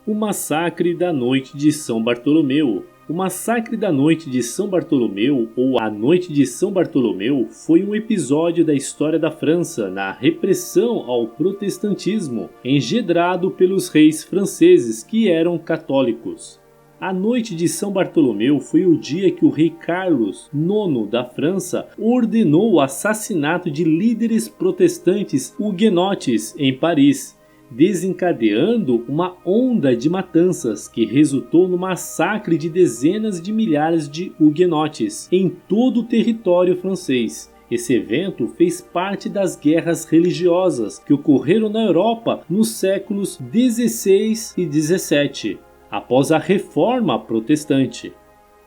O massacre da noite de São Bartolomeu. O massacre da noite de São Bartolomeu, ou a noite de São Bartolomeu, foi um episódio da história da França na repressão ao protestantismo, engendrado pelos reis franceses que eram católicos. A noite de São Bartolomeu foi o dia que o rei Carlos IX da França ordenou o assassinato de líderes protestantes huguenotes em Paris, desencadeando uma onda de matanças que resultou no massacre de dezenas de milhares de huguenotes em todo o território francês. Esse evento fez parte das guerras religiosas que ocorreram na Europa nos séculos XVI e XVII, após a Reforma Protestante.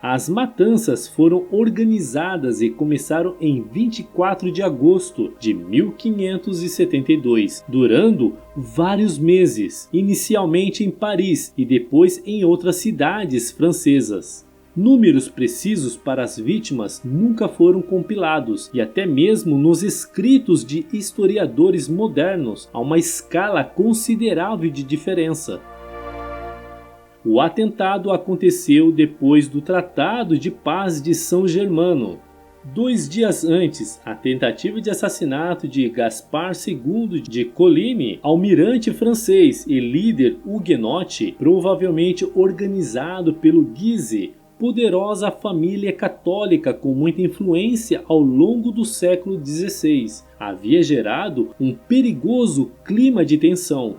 As matanças foram organizadas e começaram em 24 de agosto de 1572, durando vários meses, inicialmente em Paris e depois em outras cidades francesas. Números precisos para as vítimas nunca foram compilados, e até mesmo nos escritos de historiadores modernos há uma escala considerável de diferença. O atentado aconteceu depois do Tratado de Paz de São Germano. 2 dias antes, a tentativa de assassinato de Gaspar II de Coligny, almirante francês e líder huguenote, provavelmente organizado pelo Guise, poderosa família católica com muita influência ao longo do século XVI, havia gerado um perigoso clima de tensão.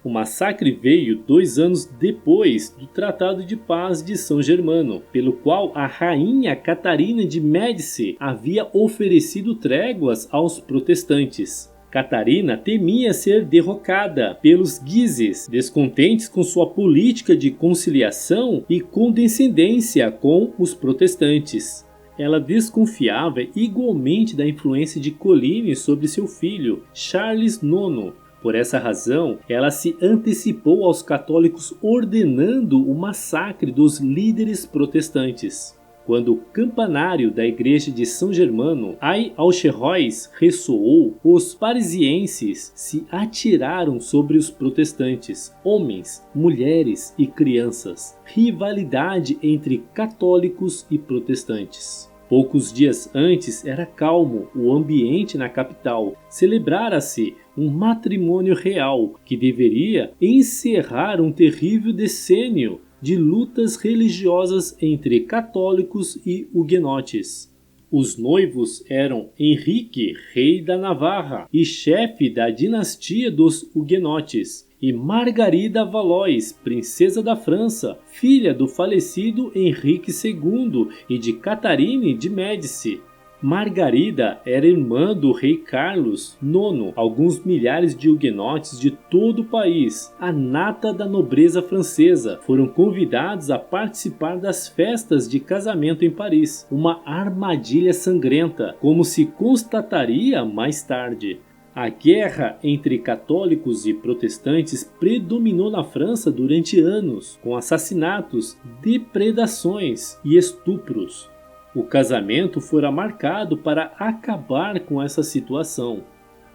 O massacre veio 2 anos depois do Tratado de Paz de São Germano, pelo qual a rainha Catarina de Médici havia oferecido tréguas aos protestantes. Catarina temia ser derrocada pelos Guises, descontentes com sua política de conciliação e condescendência com os protestantes. Ela desconfiava igualmente da influência de Coligny sobre seu filho, Charles IX. Por essa razão, ela se antecipou aos católicos ordenando o massacre dos líderes protestantes. Quando o campanário da igreja de São Germano, ai Auxerrois, ressoou, os parisienses se atiraram sobre os protestantes, homens, mulheres e crianças. Rivalidade entre católicos e protestantes. Poucos dias antes era calmo o ambiente na capital. Celebrara-se um matrimônio real que deveria encerrar um terrível decênio de lutas religiosas entre católicos e huguenotes. Os noivos eram Henrique, rei da Navarra e chefe da dinastia dos huguenotes, e Margarida Valois, princesa da França, filha do falecido Henrique II e de Catarine de Médici. Margarida era irmã do rei Carlos IX. Alguns milhares de huguenotes de todo o país, a nata da nobreza francesa, foram convidados a participar das festas de casamento em Paris. Uma armadilha sangrenta, como se constataria mais tarde. A guerra entre católicos e protestantes predominou na França durante anos, com assassinatos, depredações e estupros. O casamento fora marcado para acabar com essa situação.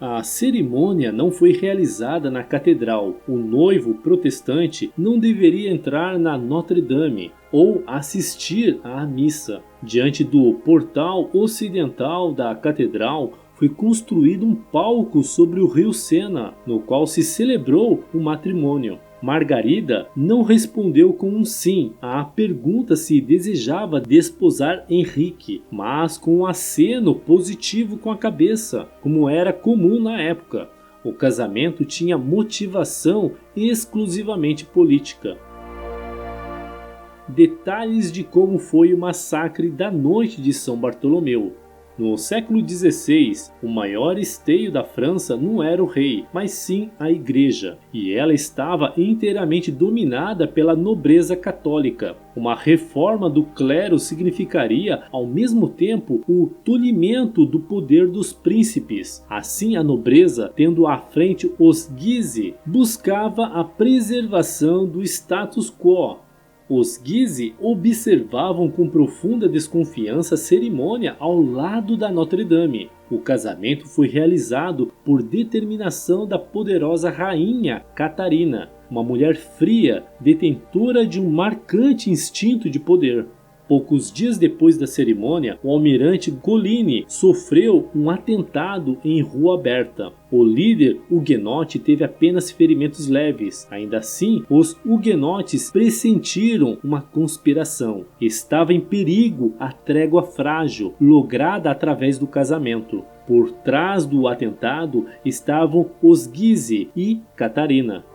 A cerimônia não foi realizada na catedral. O noivo protestante não deveria entrar na Notre-Dame ou assistir à missa. Diante do portal ocidental da catedral, foi construído um palco sobre o rio Sena, no qual se celebrou o matrimônio. Margarida não respondeu com um sim à pergunta se desejava desposar Henrique, mas com um aceno positivo com a cabeça, como era comum na época. O casamento tinha motivação exclusivamente política. Detalhes de como foi o massacre da noite de São Bartolomeu. No século XVI, o maior esteio da França não era o rei, mas sim a igreja, e ela estava inteiramente dominada pela nobreza católica. Uma reforma do clero significaria, ao mesmo tempo, o tolimento do poder dos príncipes. Assim, a nobreza, tendo à frente os Guise, buscava a preservação do status quo. Os Guise observavam com profunda desconfiança a cerimônia ao lado da Notre-Dame. O casamento foi realizado por determinação da poderosa rainha Catarina, uma mulher fria, detentora de um marcante instinto de poder. Poucos dias depois da cerimônia, o almirante Coligny sofreu um atentado em rua aberta. O líder huguenote teve apenas ferimentos leves. Ainda assim, os huguenotes pressentiram uma conspiração. Estava em perigo a trégua frágil, lograda através do casamento. Por trás do atentado estavam os Guise e Catarina.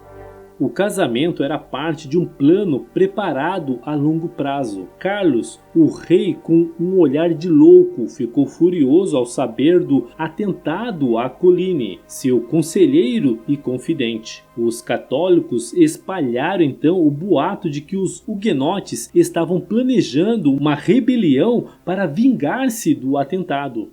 O casamento era parte de um plano preparado a longo prazo. Carlos, o rei, com um olhar de louco, ficou furioso ao saber do atentado a Coligny, seu conselheiro e confidente. Os católicos espalharam então o boato de que os huguenotes estavam planejando uma rebelião para vingar-se do atentado.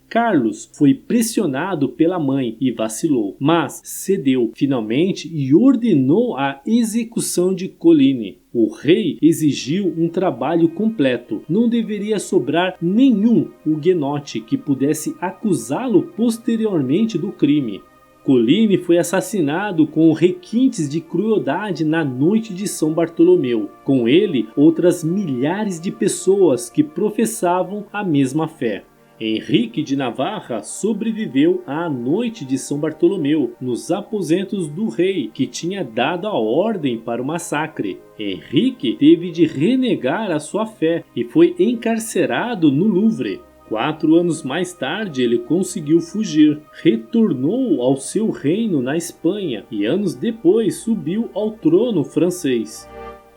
Carlos foi pressionado pela mãe e vacilou, mas cedeu finalmente e ordenou a execução de Coligny. O rei exigiu um trabalho completo. Não deveria sobrar nenhum huguenote que pudesse acusá-lo posteriormente do crime. Coligny foi assassinado com requintes de crueldade na noite de São Bartolomeu. Com ele, outras milhares de pessoas que professavam a mesma fé. Henrique de Navarra sobreviveu à noite de São Bartolomeu nos aposentos do rei, que tinha dado a ordem para o massacre. Henrique teve de renegar a sua fé e foi encarcerado no Louvre. 4 anos mais tarde ele conseguiu fugir, retornou ao seu reino na Espanha e anos depois subiu ao trono francês.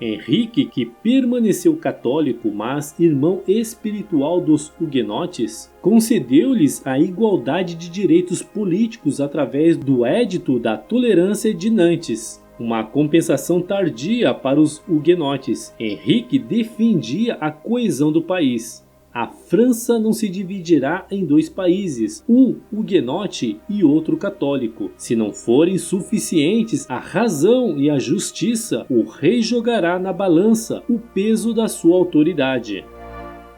Henrique, que permaneceu católico, mas irmão espiritual dos huguenotes, concedeu-lhes a igualdade de direitos políticos através do Edito da Tolerância de Nantes, uma compensação tardia para os huguenotes. Henrique defendia a coesão do país. A França não se dividirá em 2 países, um huguenote e outro católico. Se não forem suficientes a razão e a justiça, o rei jogará na balança o peso da sua autoridade.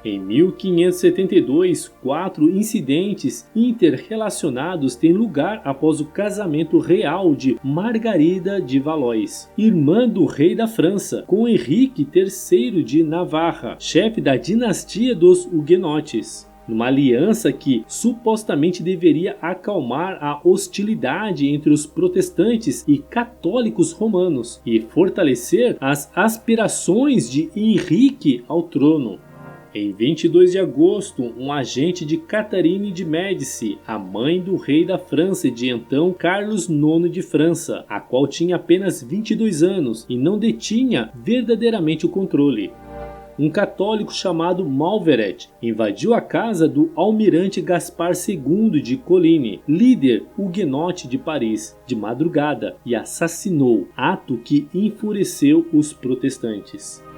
Em 1572, 4 incidentes interrelacionados têm lugar após o casamento real de Margarida de Valois, irmã do rei da França, com Henrique III de Navarra, chefe da dinastia dos huguenotes. Numa aliança que supostamente deveria acalmar a hostilidade entre os protestantes e católicos romanos e fortalecer as aspirações de Henrique ao trono. Em 22 de agosto, um agente de Catarine de Médici, a mãe do rei da França de então Carlos IX de França, a qual tinha apenas 22 anos e não detinha verdadeiramente o controle. Um católico chamado Malveret invadiu a casa do almirante Gaspar II de Coligny, líder huguenote de Paris, de madrugada e assassinou, ato que enfureceu os protestantes.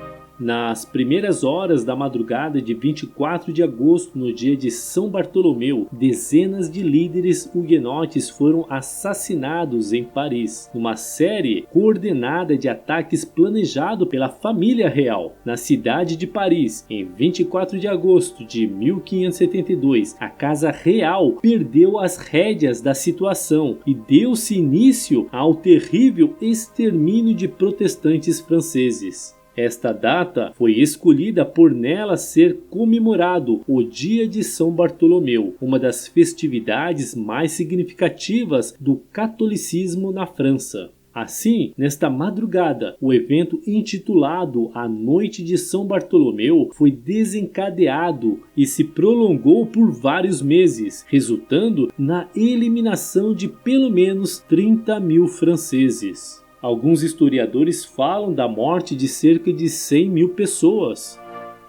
Nas primeiras horas da madrugada de 24 de agosto, no dia de São Bartolomeu, dezenas de líderes huguenotes foram assassinados em Paris, numa série coordenada de ataques planejado pela família real. Na cidade de Paris, em 24 de agosto de 1572, a Casa Real perdeu as rédeas da situação e deu-se início ao terrível extermínio de protestantes franceses. Esta data foi escolhida por nela ser comemorado o Dia de São Bartolomeu, uma das festividades mais significativas do catolicismo na França. Assim, nesta madrugada, o evento intitulado A Noite de São Bartolomeu foi desencadeado e se prolongou por vários meses, resultando na eliminação de pelo menos 30.000 franceses. Alguns historiadores falam da morte de cerca de 100.000 pessoas.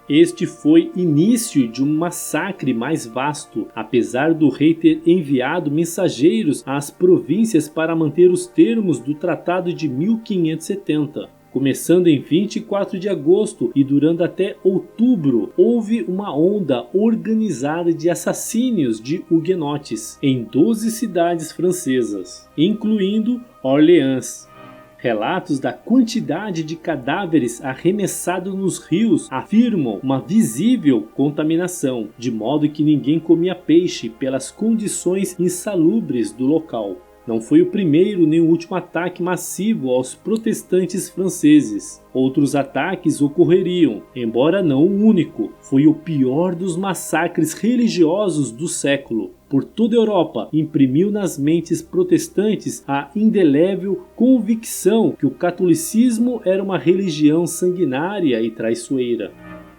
Este foi início de um massacre mais vasto, apesar do rei ter enviado mensageiros às províncias para manter os termos do Tratado de 1570. Começando em 24 de agosto e durando até outubro, houve uma onda organizada de assassínios de huguenotes em 12 cidades francesas, incluindo Orleans. Relatos da quantidade de cadáveres arremessados nos rios afirmam uma visível contaminação, de modo que ninguém comia peixe pelas condições insalubres do local. Não foi o primeiro nem o último ataque massivo aos protestantes franceses. Outros ataques ocorreriam, embora não o único. Foi o pior dos massacres religiosos do século. Por toda a Europa, imprimiu nas mentes protestantes a indelével convicção que o catolicismo era uma religião sanguinária e traiçoeira.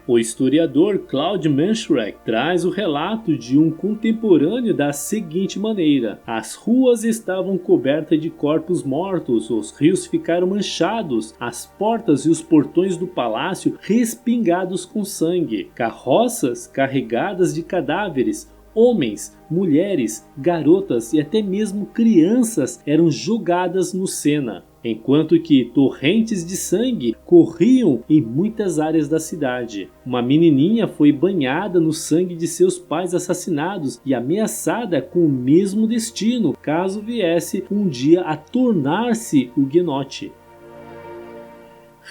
O historiador Claude Manchurek traz o relato de um contemporâneo da seguinte maneira: as ruas estavam cobertas de corpos mortos, os rios ficaram manchados, as portas e os portões do palácio respingados com sangue, carroças carregadas de cadáveres, homens, mulheres, garotas e até mesmo crianças eram jogadas no Sena, enquanto que torrentes de sangue corriam em muitas áreas da cidade. Uma menininha foi banhada no sangue de seus pais assassinados e ameaçada com o mesmo destino caso viesse um dia a tornar-se huguenote.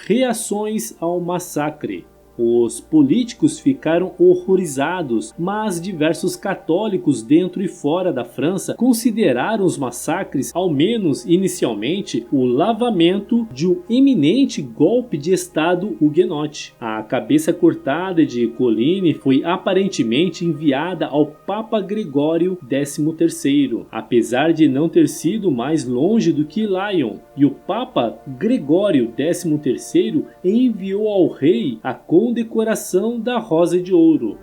Reações ao massacre. Os políticos ficaram horrorizados, mas diversos católicos dentro e fora da França consideraram os massacres, ao menos inicialmente, o lavamento de um iminente golpe de Estado huguenote. A cabeça cortada de Coligny foi aparentemente enviada ao Papa Gregório XIII, apesar de não ter sido mais longe do que Lyon, e o Papa Gregório XIII enviou ao rei a condecoração da Rosa de Ouro.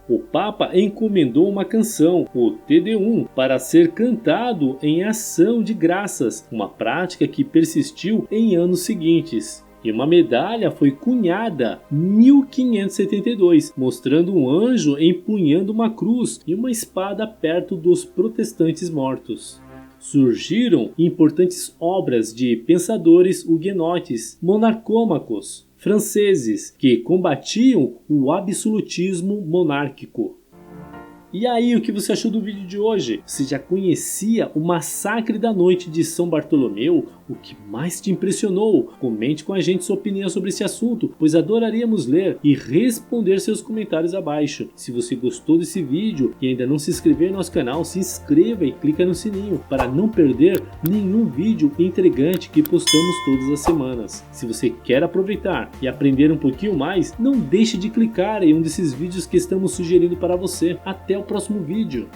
O Papa encomendou uma canção, o Te Deum, para ser cantado em ação de graças, uma prática que persistiu em anos seguintes. E uma medalha foi cunhada em 1572, mostrando um anjo empunhando uma cruz e uma espada perto dos protestantes mortos. Surgiram importantes obras de pensadores huguenotes, monarcômacos, franceses, que combatiam o absolutismo monárquico. E aí, o que você achou do vídeo de hoje? Você já conhecia o massacre da noite de São Bartolomeu? O que mais te impressionou? Comente com a gente sua opinião sobre esse assunto, pois adoraríamos ler e responder seus comentários abaixo. Se você gostou desse vídeo e ainda não se inscreveu no nosso canal, se inscreva e clica no sininho para não perder nenhum vídeo intrigante que postamos todas as semanas. Se você quer aproveitar e aprender um pouquinho mais, não deixe de clicar em um desses vídeos que estamos sugerindo para você. Até o próximo vídeo.